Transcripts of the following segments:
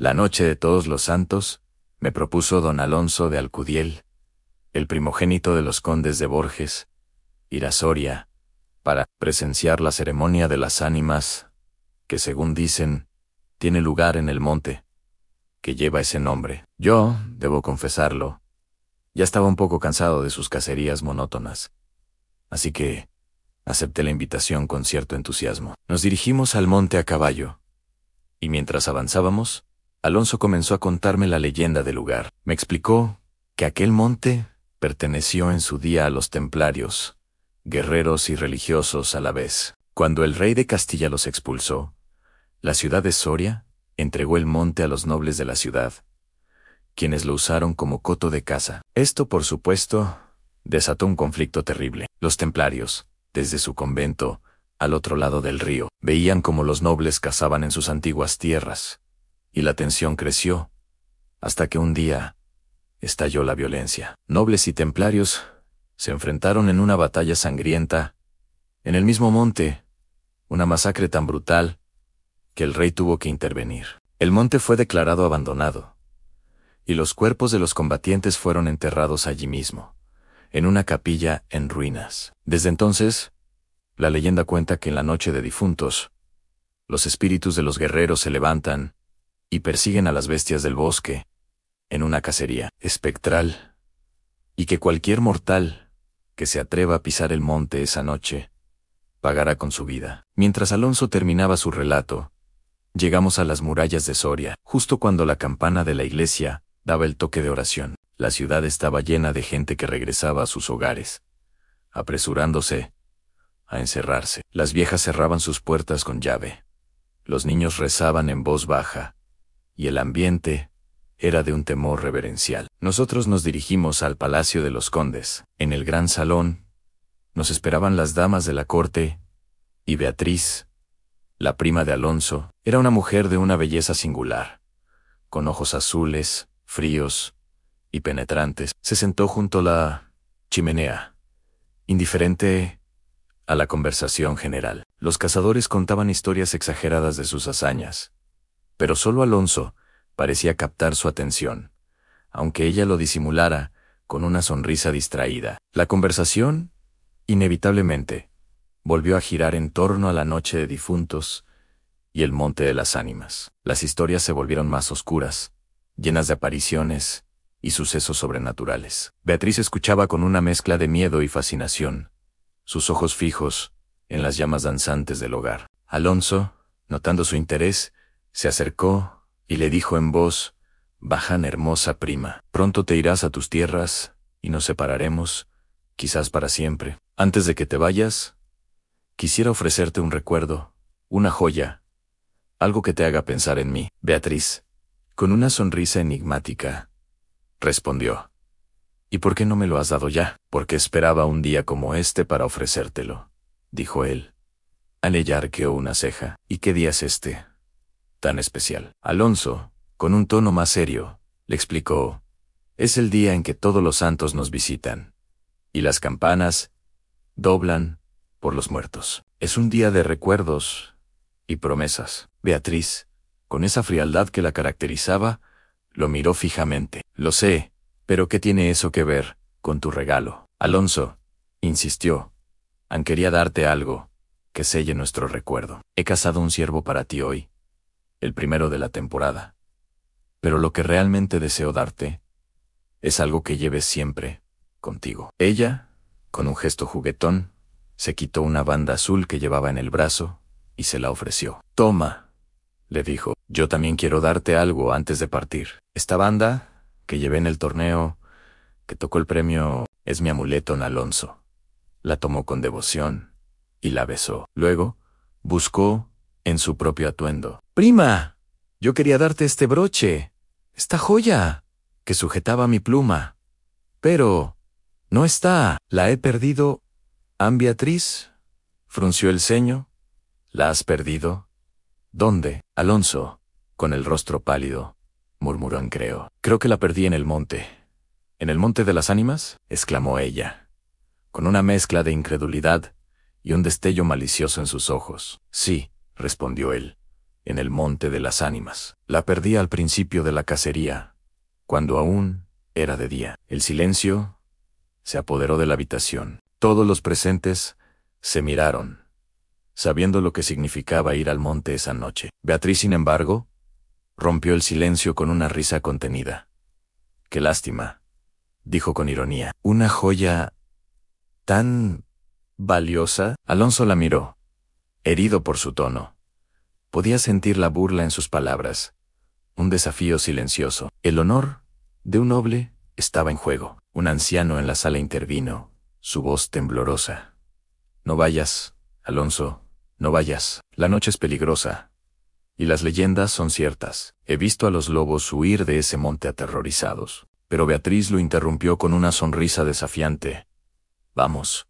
La noche de Todos los Santos, me propuso don Alonso de Alcudiel, el primogénito de los condes de Borges, ir a Soria, para presenciar la ceremonia de las ánimas, que según dicen, tiene lugar en el monte, que lleva ese nombre. Yo, debo confesarlo, ya estaba un poco cansado de sus cacerías monótonas. Así que acepté la invitación con cierto entusiasmo. Nos dirigimos al monte a caballo, y mientras avanzábamos, Alonso comenzó a contarme la leyenda del lugar. Me explicó que aquel monte perteneció en su día a los templarios, guerreros y religiosos a la vez. Cuando el rey de Castilla los expulsó, la ciudad de Soria entregó el monte a los nobles de la ciudad, quienes lo usaron como coto de caza. Esto, por supuesto, desató un conflicto terrible. Los templarios, desde su convento, al otro lado del río, veían cómo los nobles cazaban en sus antiguas tierras, y la tensión creció, hasta que un día estalló la violencia. Nobles y templarios se enfrentaron en una batalla sangrienta, en el mismo monte, una masacre tan brutal que el rey tuvo que intervenir. El monte fue declarado abandonado, y los cuerpos de los combatientes fueron enterrados allí mismo, en una capilla en ruinas. Desde entonces, la leyenda cuenta que en la noche de difuntos, los espíritus de los guerreros se levantan y persiguen a las bestias del bosque, en una cacería espectral, y que cualquier mortal que se atreva a pisar el monte esa noche, pagará con su vida. Mientras Alonso terminaba su relato, llegamos a las murallas de Soria, justo cuando la campana de la iglesia daba el toque de oración. La ciudad estaba llena de gente que regresaba a sus hogares, apresurándose a encerrarse. Las viejas cerraban sus puertas con llave. Los niños rezaban en voz baja, y el ambiente era de un temor reverencial. Nosotros nos dirigimos al Palacio de los Condes. En el gran salón nos esperaban las damas de la corte, y Beatriz, la prima de Alonso, era una mujer de una belleza singular, con ojos azules, fríos y penetrantes. Se sentó junto a la chimenea, indiferente a la conversación general. Los cazadores contaban historias exageradas de sus hazañas, pero solo Alonso parecía captar su atención, aunque ella lo disimulara con una sonrisa distraída. La conversación, inevitablemente, volvió a girar en torno a la noche de difuntos y el monte de las ánimas. Las historias se volvieron más oscuras, llenas de apariciones y sucesos sobrenaturales. Beatriz escuchaba con una mezcla de miedo y fascinación, sus ojos fijos en las llamas danzantes del hogar. Alonso, notando su interés, se acercó y le dijo en voz baja: hermosa prima, pronto te irás a tus tierras y nos separaremos, quizás para siempre. Antes de que te vayas, quisiera ofrecerte un recuerdo, una joya, algo que te haga pensar en mí. Beatriz, con una sonrisa enigmática, respondió: ¿y por qué no me lo has dado ya? Porque esperaba un día como este para ofrecértelo, dijo él. Ella arqueó una ceja. ¿Y qué día es este tan especial? Alonso, con un tono más serio, le explicó: es el día en que todos los santos nos visitan, y las campanas doblan por los muertos. Es un día de recuerdos y promesas. Beatriz, con esa frialdad que la caracterizaba, lo miró fijamente. Lo sé, pero ¿qué tiene eso que ver con tu regalo? Alonso, insistió, quería darte algo que selle nuestro recuerdo. He cazado un ciervo para ti hoy, el primero de la temporada. Pero lo que realmente deseo darte es algo que lleves siempre contigo. Ella, con un gesto juguetón, se quitó una banda azul que llevaba en el brazo y se la ofreció. Toma, le dijo, yo también quiero darte algo antes de partir. Esta banda, que llevé en el torneo, que tocó el premio, es mi amuleto en Alonso. La tomó con devoción y la besó. Luego, buscó en su propio atuendo. Prima, yo quería darte este broche, esta joya, que sujetaba mi pluma. Pero no está, la he perdido. Beatriz frunció el ceño. ¿La has perdido? ¿Dónde? Alonso, con el rostro pálido, murmuró en creo. Creo que la perdí en el monte. ¿En el monte de las ánimas? Exclamó ella, con una mezcla de incredulidad y un destello malicioso en sus ojos. Sí, respondió él, en el monte de las ánimas. La perdí al principio de la cacería, cuando aún era de día. El silencio se apoderó de la habitación. Todos los presentes se miraron, sabiendo lo que significaba ir al monte esa noche. Beatriz, sin embargo, rompió el silencio con una risa contenida. «Qué lástima», dijo con ironía. «Una joya tan valiosa». Alonso la miró, herido por su tono. Podía sentir la burla en sus palabras, un desafío silencioso. El honor de un noble estaba en juego. Un anciano en la sala intervino, su voz temblorosa. «No vayas, Alonso, no vayas. La noche es peligrosa. Y las leyendas son ciertas. He visto a los lobos huir de ese monte aterrorizados». Pero Beatriz lo interrumpió con una sonrisa desafiante. «Vamos.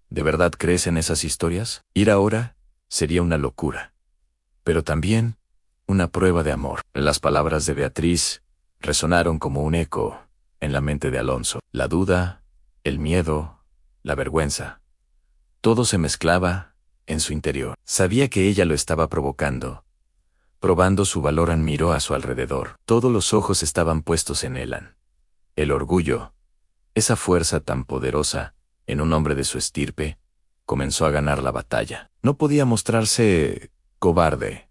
¿De verdad crees en esas historias? Ir ahora sería una locura. Pero también una prueba de amor». Las palabras de Beatriz resonaron como un eco en la mente de Alonso. La duda, el miedo, la vergüenza. Todo se mezclaba en su interior. Sabía que ella lo estaba provocando. Probando su valor, miró a su alrededor. Todos los ojos estaban puestos en él. El orgullo, esa fuerza tan poderosa en un hombre de su estirpe, comenzó a ganar la batalla. No podía mostrarse cobarde,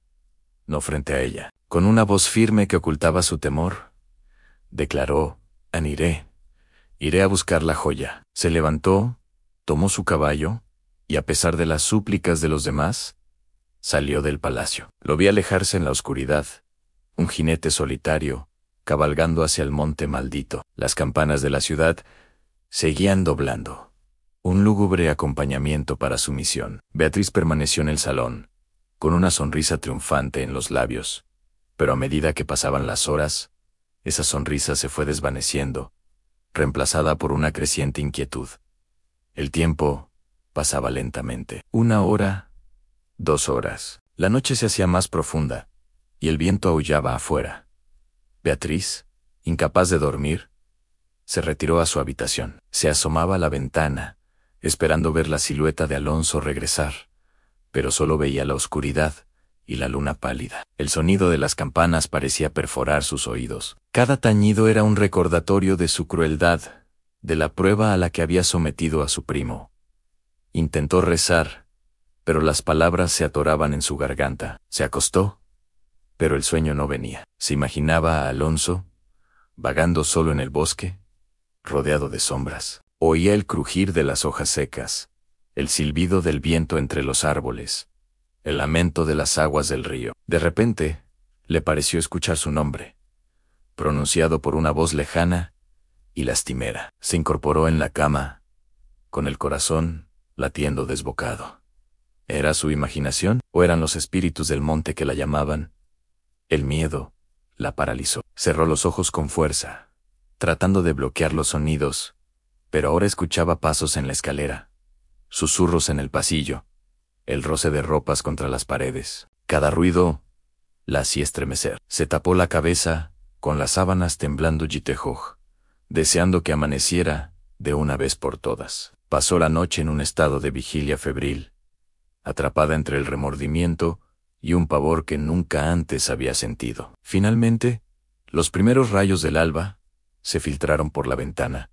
no frente a ella. Con una voz firme que ocultaba su temor, declaró: iré a buscar la joya. Se levantó, tomó su caballo, y a pesar de las súplicas de los demás, salió del palacio. Lo vi alejarse en la oscuridad, un jinete solitario, cabalgando hacia el monte maldito. Las campanas de la ciudad seguían doblando, un lúgubre acompañamiento para su misión. Beatriz permaneció en el salón, con una sonrisa triunfante en los labios, pero a medida que pasaban las horas, esa sonrisa se fue desvaneciendo, reemplazada por una creciente inquietud. El tiempo pasaba lentamente. 1 hora, 2 horas. La noche se hacía más profunda, y el viento aullaba afuera. Beatriz, incapaz de dormir, se retiró a su habitación. Se asomaba a la ventana, esperando ver la silueta de Alonso regresar, pero solo veía la oscuridad y la luna pálida. El sonido de las campanas parecía perforar sus oídos. Cada tañido era un recordatorio de su crueldad, de la prueba a la que había sometido a su primo. Intentó rezar, pero las palabras se atoraban en su garganta. Se acostó, pero el sueño no venía. Se imaginaba a Alonso, vagando solo en el bosque, rodeado de sombras. Oía el crujir de las hojas secas, el silbido del viento entre los árboles, el lamento de las aguas del río. De repente, le pareció escuchar su nombre, pronunciado por una voz lejana y lastimera. Se incorporó en la cama, con el corazón latiendo desbocado. ¿Era su imaginación o eran los espíritus del monte que la llamaban? El miedo la paralizó. Cerró los ojos con fuerza, tratando de bloquear los sonidos, pero ahora escuchaba pasos en la escalera, susurros en el pasillo, el roce de ropas contra las paredes. Cada ruido la hacía estremecer. Se tapó la cabeza con las sábanas temblando Yitejoj, deseando que amaneciera de una vez por todas. Pasó la noche en un estado de vigilia febril, atrapada entre el remordimiento y un pavor que nunca antes había sentido. Finalmente, los primeros rayos del alba se filtraron por la ventana.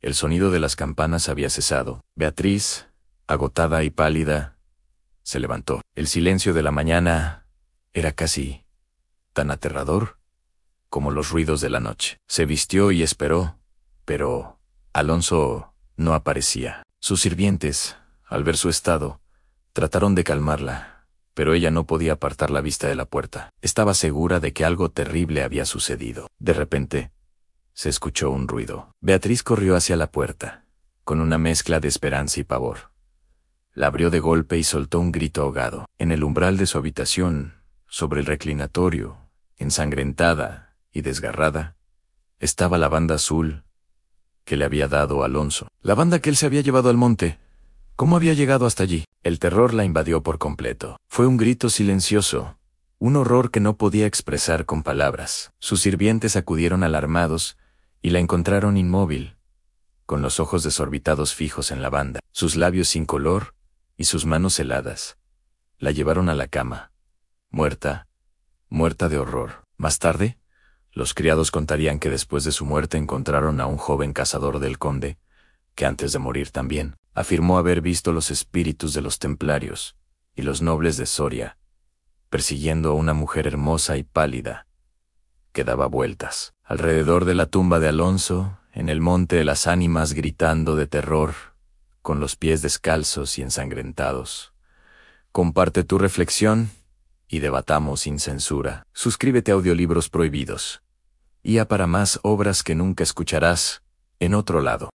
El sonido de las campanas había cesado. Beatriz, agotada y pálida, se levantó. El silencio de la mañana era casi tan aterrador como los ruidos de la noche. Se vistió y esperó, pero Alonso no aparecía. Sus sirvientes, al ver su estado, trataron de calmarla, pero ella no podía apartar la vista de la puerta. Estaba segura de que algo terrible había sucedido. De repente, se escuchó un ruido. Beatriz corrió hacia la puerta, con una mezcla de esperanza y pavor. La abrió de golpe y soltó un grito ahogado. En el umbral de su habitación, sobre el reclinatorio, ensangrentada y desgarrada, estaba la banda azul que le había dado Alonso. La banda que él se había llevado al monte. ¿Cómo había llegado hasta allí? El terror la invadió por completo. Fue un grito silencioso, un horror que no podía expresar con palabras. Sus sirvientes acudieron alarmados y la encontraron inmóvil, con los ojos desorbitados fijos en la banda, sus labios sin color y sus manos heladas. La llevaron a la cama, muerta, muerta de horror. Más tarde, los criados contarían que después de su muerte encontraron a un joven cazador del conde, que antes de morir también, afirmó haber visto los espíritus de los templarios y los nobles de Soria, persiguiendo a una mujer hermosa y pálida, que daba vueltas alrededor de la tumba de Alonso, en el monte de las ánimas, gritando de terror, con los pies descalzos y ensangrentados. Comparte tu reflexión y debatamos sin censura. Suscríbete a Audiolibros Prohibidos. Y para más obras que nunca escucharás en otro lado.